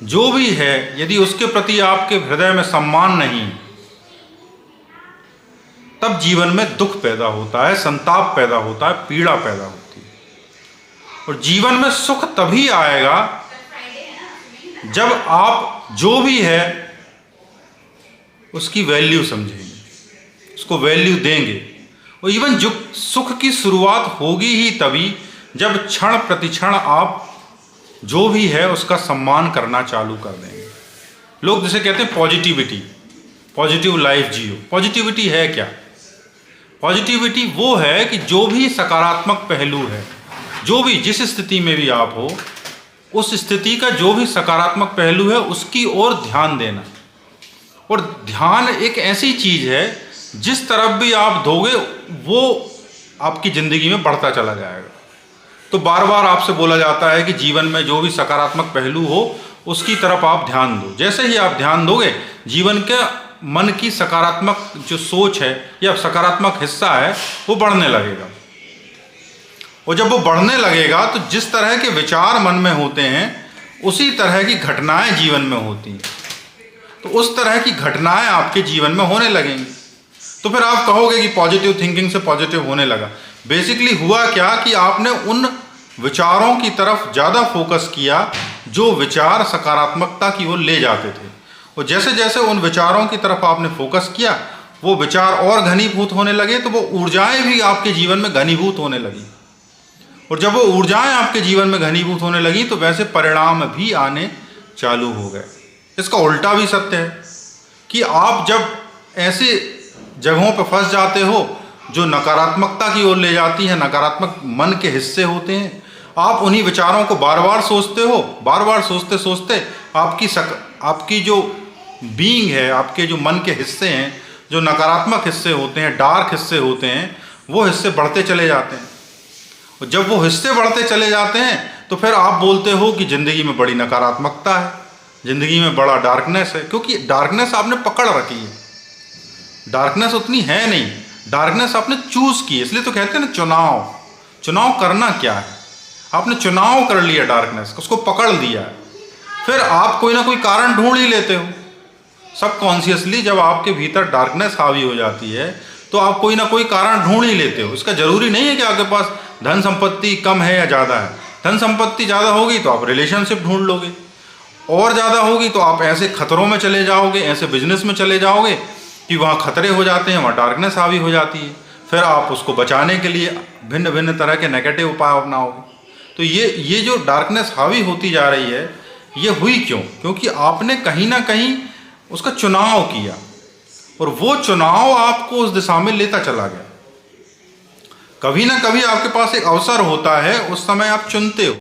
जो भी है, यदि उसके प्रति आपके हृदय में सम्मान नहीं, तब जीवन में दुख पैदा होता है, संताप पैदा होता है, पीड़ा पैदा होती है। और जीवन में सुख तभी आएगा जब आप जो भी है उसकी वैल्यू समझेंगे, उसको वैल्यू देंगे। और इवन जो सुख की शुरुआत होगी ही तभी जब क्षण प्रतिक्षण आप जो भी है उसका सम्मान करना चालू कर देंगे। लोग जिसे कहते हैं पॉजिटिविटी, पॉजिटिव लाइफ जियो। पॉजिटिविटी है क्या? पॉजिटिविटी वो है कि जो भी सकारात्मक पहलू है, जो भी जिस स्थिति में भी आप हो, उस स्थिति का जो भी सकारात्मक पहलू है उसकी ओर ध्यान देना। और ध्यान एक ऐसी चीज है जिस तरफ भी आप दोगे वो आपकी जिंदगी में बढ़ता चला जाएगा। तो बार बार आपसे बोला जाता है कि जीवन में जो भी सकारात्मक पहलू हो उसकी तरफ आप ध्यान दो। जैसे ही आप ध्यान दोगे, जीवन के मन की सकारात्मक जो सोच है या सकारात्मक हिस्सा है वो बढ़ने लगेगा। और जब वो बढ़ने लगेगा तो जिस तरह के विचार मन में होते हैं उसी तरह की घटनाएं जीवन में होती हैं। तो उस तरह की घटनाएं आपके जीवन में होने लगेंगी। तो फिर आप कहोगे कि पॉजिटिव थिंकिंग से पॉजिटिव होने लगा। बेसिकली हुआ क्या कि आपने उन विचारों की तरफ ज़्यादा फोकस किया जो विचार सकारात्मकता की ओर ले जाते थे। और जैसे जैसे उन विचारों की तरफ आपने फोकस किया वो विचार और घनीभूत होने लगे, तो वो ऊर्जाएं भी आपके जीवन में घनीभूत होने लगी। और जब वो ऊर्जाएं आपके जीवन में घनीभूत होने लगी तो वैसे परिणाम भी आने चालू हो गए। इसका उल्टा भी सत्य है कि आप जब ऐसे जगहों पर फंस जाते हो जो नकारात्मकता की ओर ले जाती है, नकारात्मक मन के हिस्से होते हैं, आप उन्हीं विचारों को बार बार सोचते हो, बार बार सोचते सोचते आपकी जो बीइंग है, आपके जो मन के हिस्से हैं, जो नकारात्मक हिस्से होते हैं, डार्क हिस्से होते हैं, वो हिस्से बढ़ते चले जाते हैं। और जब वो हिस्से बढ़ते चले जाते हैं तो फिर आप बोलते हो कि ज़िंदगी में बड़ी नकारात्मकता है, ज़िंदगी में बड़ा डार्कनेस है। क्योंकि डार्कनेस आपने पकड़ रखी है, डार्कनेस उतनी है नहीं, डार्कनेस आपने चूज की। इसलिए तो कहते हैं ना चुनाव करना क्या है, आपने चुनाव कर लिया डार्कनेस, उसको पकड़ लिया है। फिर आप कोई ना कोई कारण ढूंढ ही लेते हो सबकॉन्शियसली। जब आपके भीतर डार्कनेस हावी हो जाती है तो आप कोई ना कोई कारण ढूंढ ही लेते हो। इसका जरूरी नहीं है कि आपके पास धन संपत्ति कम है या ज़्यादा है। धन संपत्ति ज़्यादा होगी तो आप रिलेशनशिप ढूंढ लोगे, और ज़्यादा होगी तो आप ऐसे खतरों में चले जाओगे, ऐसे बिजनेस में चले जाओगे कि वहाँ खतरे हो जाते हैं, वहाँ डार्कनेस हावी हो जाती है। फिर आप उसको बचाने के लिए भिन्न भिन्न तरह के नेगेटिव उपाय अपनाओगे। तो ये जो डार्कनेस हावी होती जा रही है, ये हुई क्यों? क्योंकि आपने कहीं ना कहीं उसका चुनाव किया और वो चुनाव आपको उस दिशा में लेता चला गया। कभी ना कभी आपके पास एक अवसर होता है, उस समय आप चुनते हो।